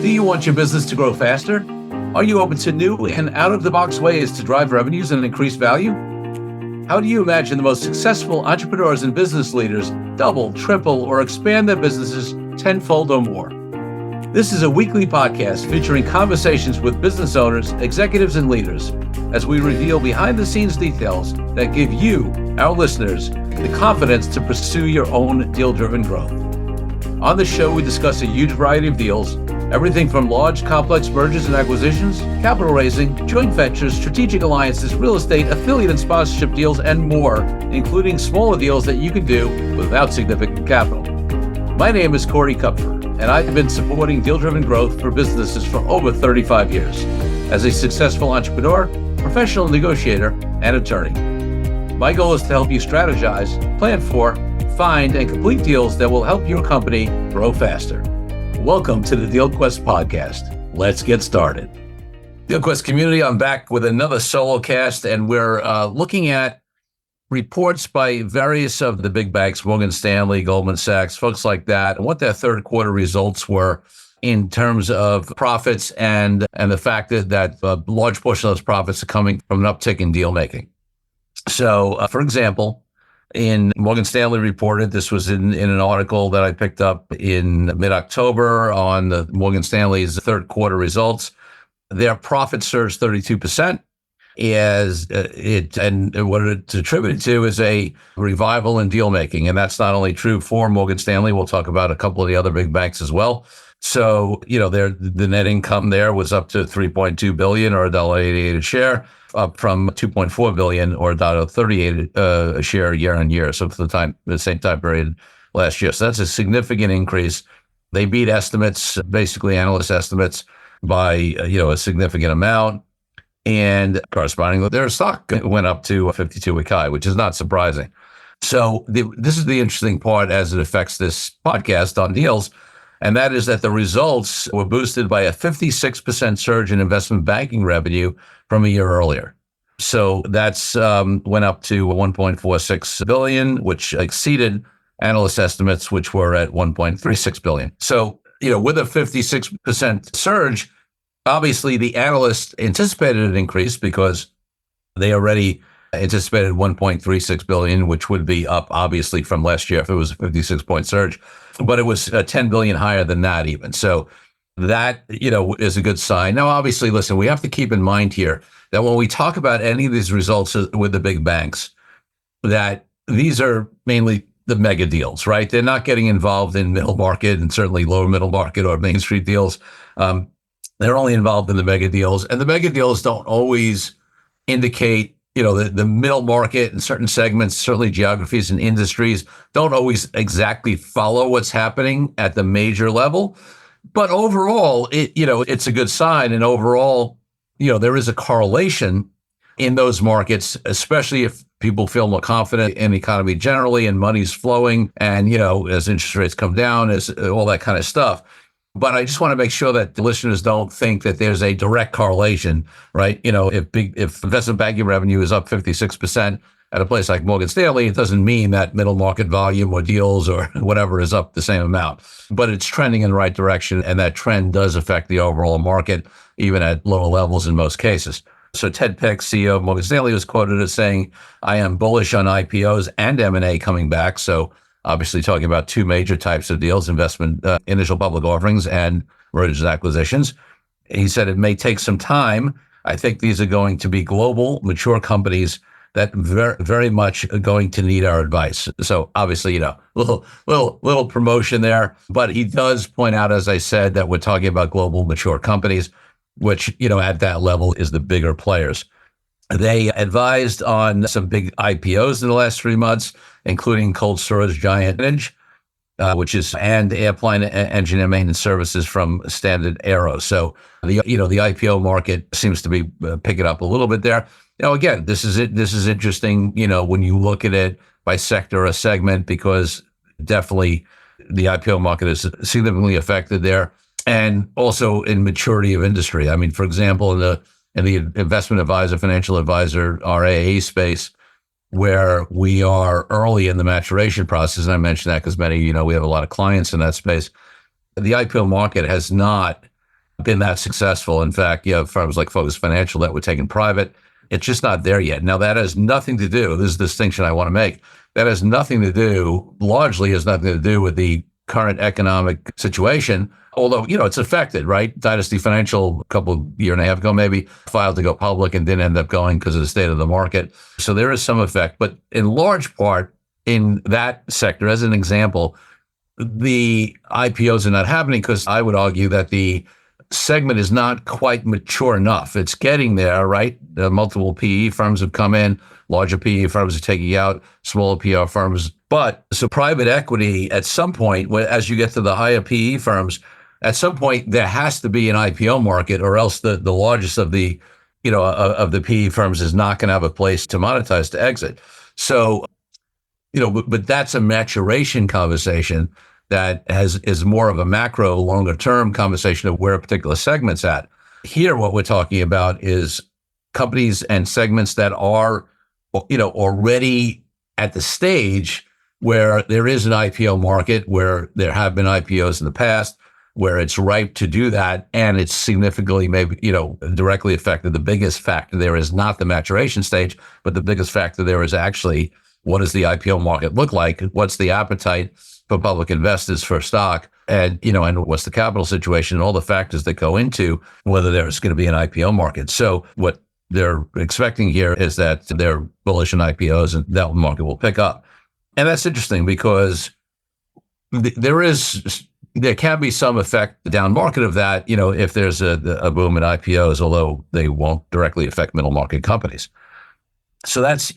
Do you want your business to grow faster? Are you open to new and out-of-the-box ways to drive revenues and increase value? How do you imagine the most successful entrepreneurs and business leaders double, triple, or expand their businesses tenfold or more? This is a weekly podcast featuring conversations with business owners, executives, and leaders as we reveal behind-the-scenes details that give you, our listeners, the confidence to pursue your own deal-driven growth. On the show, we discuss a huge variety of deals, everything from large, complex mergers and acquisitions, capital raising, joint ventures, strategic alliances, real estate, affiliate and sponsorship deals, and more, including smaller deals that you can do without significant capital. My name is Corey Kupfer, and I've been supporting deal-driven growth for businesses for over 35 years as a successful entrepreneur, professional negotiator, and attorney. My goal is to help you strategize, plan for, find, and complete deals that will help your company grow faster. Welcome to the DealQuest podcast. Let's get started. DealQuest community, I'm back with another solo cast, and we're looking at reports by various of the big banks, Morgan Stanley, Goldman Sachs, folks like that, and what their third quarter results were in terms of profits and the fact that a large portion of those profits are coming from an uptick in deal making. So, for example, in Morgan Stanley reported, this was in an article that I picked up in mid-October on the Morgan Stanley's third quarter results. Their profit surged 32%. And what it's attributed to is a revival in deal making. And that's not only true for Morgan Stanley. We'll talk about a couple of the other big banks as well. So, the net income there was up to $3.2 billion or $1.88 a share, up from $2.4 billion or $1.38 a share year on year. So for the same time period last year. So that's a significant increase. They beat estimates, basically analyst estimates, by a significant amount. And correspondingly, their stock went up to a 52-week high, which is not surprising. So this is the interesting part as it affects this podcast on deals. And that is that the results were boosted by a 56% surge in investment banking revenue from a year earlier. So that's went up to $1.46 billion, which exceeded analyst estimates, which were at $1.36 billion. So, with a 56% surge, obviously the analysts anticipated an increase because they already anticipated $1.36 billion, which would be up obviously from last year if it was a 56-point surge, but it was $10 billion higher than that even. So that, is a good sign. Now, obviously, listen, we have to keep in mind here that when we talk about any of these results with the big banks, that these are mainly the mega deals, right? They're not getting involved in middle market and certainly lower middle market or Main Street deals. They're only involved in the mega deals, and the mega deals don't always indicate the middle market in certain segments, certainly geographies and industries, don't always exactly follow what's happening at the major level. But overall, it's a good sign. And overall, there is a correlation in those markets, especially if people feel more confident in the economy generally and money's flowing and, as interest rates come down, as all that kind of stuff. But I just want to make sure that the listeners don't think that there's a direct correlation, right? If investment banking revenue is up 56% at a place like Morgan Stanley, it doesn't mean that middle market volume or deals or whatever is up the same amount. But it's trending in the right direction, and that trend does affect the overall market, even at lower levels in most cases. So Ted Pick, CEO of Morgan Stanley, was quoted as saying, "I am bullish on IPOs and M&A coming back." So obviously talking about two major types of deals, investment, initial public offerings and mergers and acquisitions. He said it may take some time. I think these are going to be global, mature companies that very, very much are going to need our advice. So obviously, little promotion there, but he does point out, as I said, that we're talking about global, mature companies, which, at that level is the bigger players. They advised on some big IPOs in the last 3 months, including cold storage giant and airplane engine and maintenance services from Standard Aero. So the IPO market seems to be picking up a little bit there. Again, this is interesting, when you look at it by sector or segment, because definitely the IPO market is significantly affected there, and also in maturity of industry. I mean, for example, in the investment advisor, financial advisor, RAA space, where we are early in the maturation process, and I mention that because we have a lot of clients in that space. The IPO market has not been that successful. In fact, you have firms like Focus Financial that were taken private. It's just not there yet. Now, that has nothing to do, this is the distinction I want to make, that has nothing to do, largely has nothing to do with the current economic situation, although, it's affected, right? Dynasty Financial, a couple year and a half ago, maybe filed to go public and didn't end up going because of the state of the market. So there is some effect, but in large part in that sector, as an example, the IPOs are not happening because I would argue that the segment is not quite mature enough. It's getting there, right? Multiple PE firms have come in, larger PE firms are taking out smaller PE firms. But so private equity at some point, as you get to the higher PE firms, at some point there has to be an IPO market, or else the largest of the, of the PE firms is not going to have a place to monetize, to exit. So, but that's a maturation conversation that is more of a macro, longer term conversation of where a particular segment's at. Here, what we're talking about is companies and segments that are, already at the stage where there is an IPO market, where there have been IPOs in the past, where it's ripe to do that, and it's significantly, maybe, directly affected. The biggest factor there is not the maturation stage, but the biggest factor there is actually, what does the IPO market look like? What's the appetite for public investors for stock, and what's the capital situation, and all the factors that go into whether there's going to be an IPO market. So what they're expecting here is that they're bullish on IPOs and that market will pick up. And that's interesting because there can be some effect down market of that, if there's a boom in IPOs, although they won't directly affect middle market companies. So that's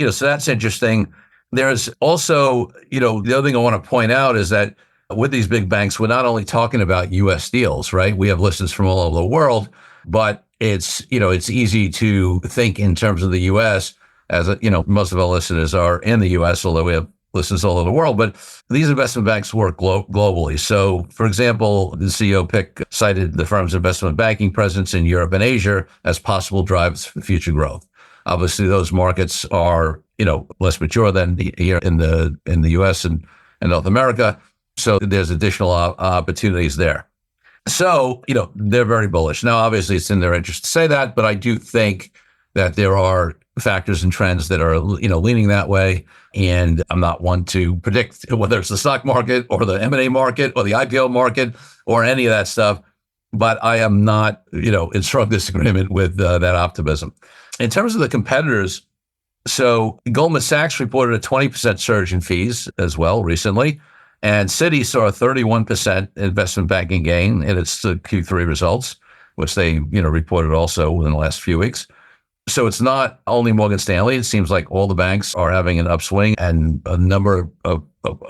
interesting. There's also, the other thing I want to point out is that with these big banks, we're not only talking about U.S. deals, right? We have listeners from all over the world, but it's easy to think in terms of the U.S. as, most of our listeners are in the U.S., although we have listeners all over the world, but these investment banks work globally. So, for example, the CEO pick cited the firm's investment banking presence in Europe and Asia as possible drivers for future growth. Obviously, those markets are, less mature than here in the U.S. and North America. So there's additional opportunities there. So, they're very bullish. Now, obviously, it's in their interest to say that, but I do think that there are factors and trends that are, leaning that way. And I'm not one to predict whether it's the stock market or the M&A market or the IPO market or any of that stuff. But I am not, in strong disagreement with that optimism. In terms of the competitors, so Goldman Sachs reported a 20% surge in fees as well recently. And Citi saw a 31% investment banking gain in its Q3 results, which they, reported also within the last few weeks. So it's not only Morgan Stanley. It seems like all the banks are having an upswing, and a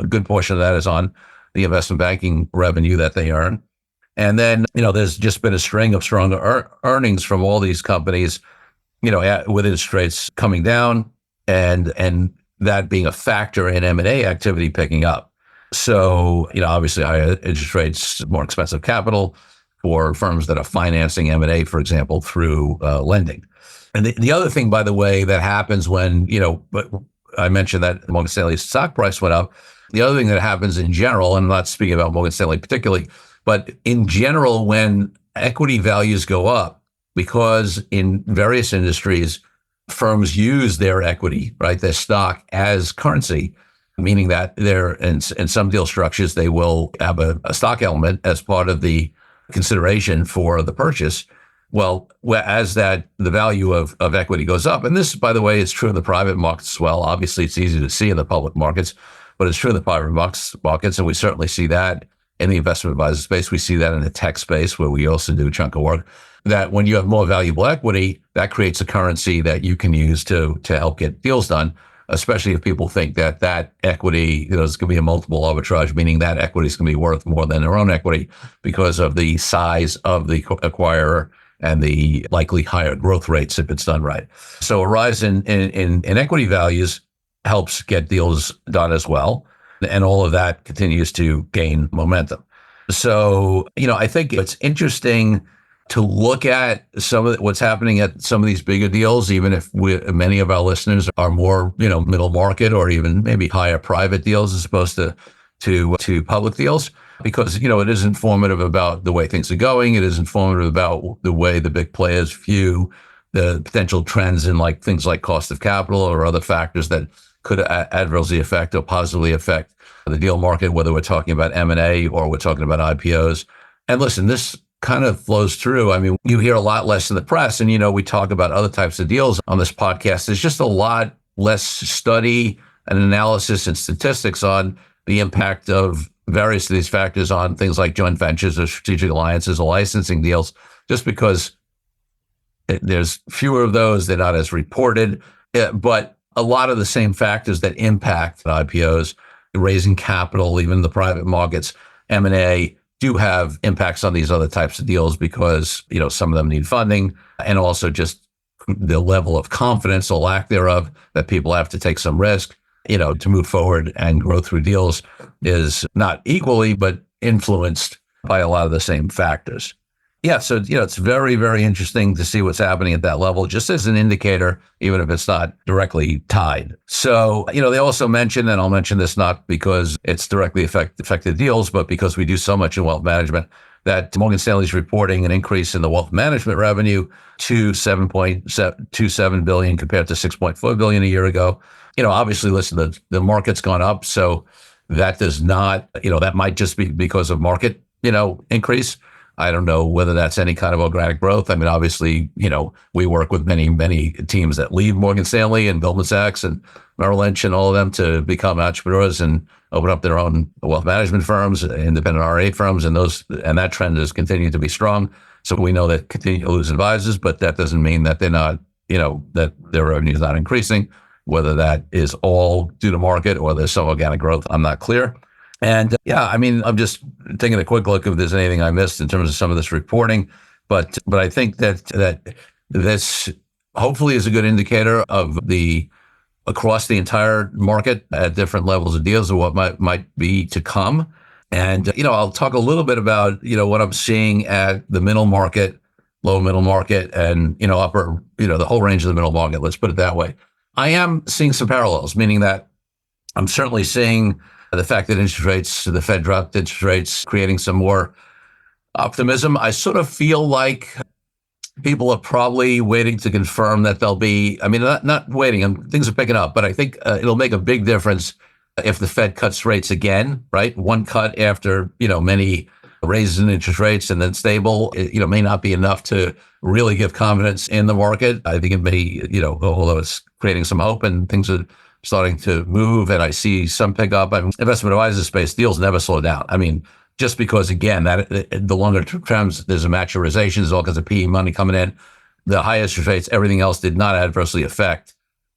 good portion of that is on the investment banking revenue that they earn. And then, there's just been a string of stronger earnings from all these companies, with interest rates coming down and that being a factor in M&A activity picking up. So, obviously higher interest rates, more expensive capital for firms that are financing M&A, for example, through lending. And the other thing, by the way, that happens when, but I mentioned that Morgan Stanley's stock price went up. The other thing that happens in general, and I'm not speaking about Morgan Stanley particularly, but in general, when equity values go up, because in various industries, firms use their equity, right, their stock as currency, meaning that in some deal structures, they will have a stock element as part of the consideration for the purchase. Well, as the value of equity goes up, and this, by the way, is true in the private markets as well. Obviously, it's easy to see in the public markets, but it's true in the private markets, and we certainly see that in the investment advisor space. We see that in the tech space, where we also do a chunk of work, that when you have more valuable equity, that creates a currency that you can use to help get deals done, especially if people think that equity, is going to be a multiple arbitrage, meaning that equity is going to be worth more than their own equity because of the size of the acquirer and the likely higher growth rates if it's done right. So a rise in equity values helps get deals done as well. And all of that continues to gain momentum. So, I think it's interesting to look at some of what's happening at some of these bigger deals, even if many of our listeners are more, middle market or even maybe higher private deals as opposed to public deals. because, it is informative about the way things are going. It is informative about the way the big players view the potential trends in like things like cost of capital or other factors that could adversely affect or positively affect the deal market, whether we're talking about M&A or we're talking about IPOs. And listen, this kind of flows through. I mean, you hear a lot less in the press, and, we talk about other types of deals on this podcast. There's just a lot less study and analysis and statistics on the impact of various of these factors on things like joint ventures or strategic alliances or licensing deals, just because there's fewer of those. They're not as reported. But a lot of the same factors that impact IPOs, raising capital, even the private markets, M&A, do have impacts on these other types of deals because, some of them need funding, and also just the level of confidence or lack thereof that people have to take some risk, to move forward and grow through deals is not equally, but influenced by a lot of the same factors. Yeah, so, it's very, very interesting to see what's happening at that level, just as an indicator, even if it's not directly tied. So, they also mentioned, and I'll mention this not because it's directly affected deals, but because we do so much in wealth management, that Morgan Stanley's reporting an increase in the wealth management revenue to $7.27 billion compared to $6.4 billion a year ago. Obviously, listen, the market's gone up, so that does not, that might just be because of market, increase. I don't know whether that's any kind of organic growth. I mean, obviously, we work with many, many teams that leave Morgan Stanley and Goldman Sachs and Merrill Lynch and all of them to become entrepreneurs and open up their own wealth management firms, independent RA firms, and that trend is continuing to be strong. So we know that continue to lose advisors, but that doesn't mean that they're not, that their revenue is not increasing. Whether that is all due to market or there's some organic growth, I'm not clear. And I mean, I'm just taking a quick look if there's anything I missed in terms of some of this reporting, but I think that this hopefully is a good indicator of across the entire market at different levels of deals of what might be to come. And I'll talk a little bit about what I'm seeing at the middle market, low middle market, and upper the whole range of the middle market. Let's put it that way. I am seeing some parallels, meaning that I'm certainly seeing the fact that the Fed dropped interest rates, creating some more optimism. I sort of feel like people are probably waiting to confirm that they'll be, not waiting, things are picking up, but I think it'll make a big difference if the Fed cuts rates again, right? One cut after, many raises in interest rates and then stable, may not be enough to really give confidence in the market. I think it may, although it's creating some hope and things are starting to move, and I see some pickup. Investment advisor space deals never slow down. Just because, again, that the longer terms, there's a maturization, there's all kinds of PE money coming in. The high interest rates, everything else did not adversely affect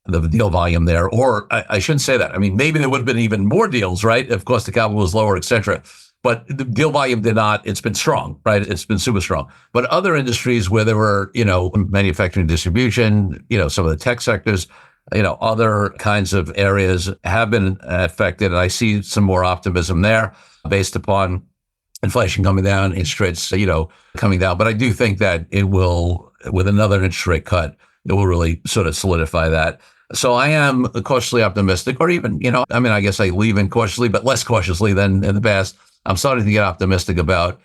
the deal volume there. Or I shouldn't say that. Maybe there would have been even more deals, right? Of course, the capital was lower, et cetera. But the deal volume did not. It's been strong, right? It's been super strong. But other industries where there were, manufacturing, distribution, some of the tech sectors, other kinds of areas have been affected. And I see some more optimism there based upon inflation coming down, interest rates, coming down. But I do think that it will, with another interest rate cut, it will really sort of solidify that. So I am cautiously optimistic, or even, I guess I leave in cautiously, but less cautiously than in the past. I'm starting to get optimistic about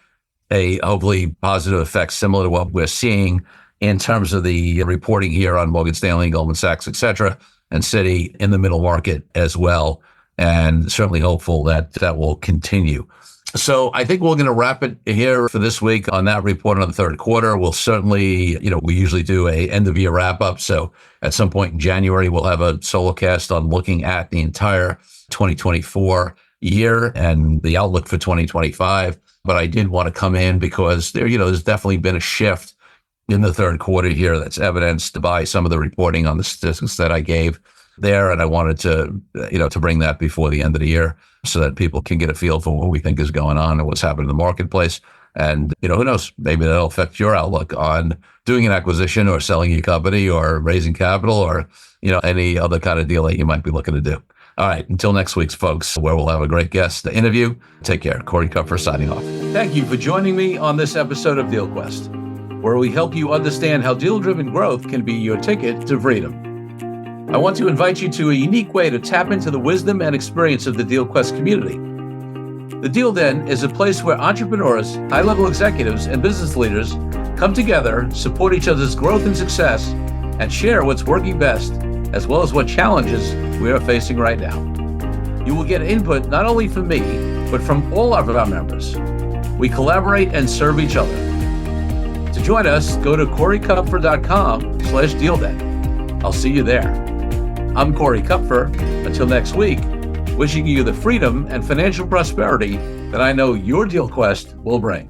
a hopefully positive effect similar to what we're seeing in terms of the reporting here on Morgan Stanley, Goldman Sachs, et cetera, and Citi in the middle market as well. And certainly hopeful that that will continue. So I think we're going to wrap it here for this week on that report on the third quarter. We'll certainly, we usually do a end of year wrap up. So at some point in January, we'll have a solo cast on looking at the entire 2024 year and the outlook for 2025. But I did want to come in because there's definitely been a shift in the third quarter here that's evidenced by some of the reporting on the statistics that I gave there. And I wanted to, to bring that before the end of the year so that people can get a feel for what we think is going on and what's happening in the marketplace. And, who knows, maybe that'll affect your outlook on doing an acquisition or selling your company or raising capital or, any other kind of deal that you might be looking to do. All right. Until next week's, folks, where we'll have a great guest to interview. Take care. Corey Kupfer signing off. Thank you for joining me on this episode of DealQuest, where we help you understand how deal-driven growth can be your ticket to freedom. I want to invite you to a unique way to tap into the wisdom and experience of the DealQuest community. The Deal Den is a place where entrepreneurs, high-level executives, and business leaders come together, support each other's growth and success, and share what's working best, as well as what challenges we are facing right now. You will get input not only from me, but from all of our members. We collaborate and serve each other. To join us, go to CoreyKupfer.com/DealDen. I'll see you there. I'm Corey Kupfer. Until next week, wishing you the freedom and financial prosperity that I know your deal quest will bring.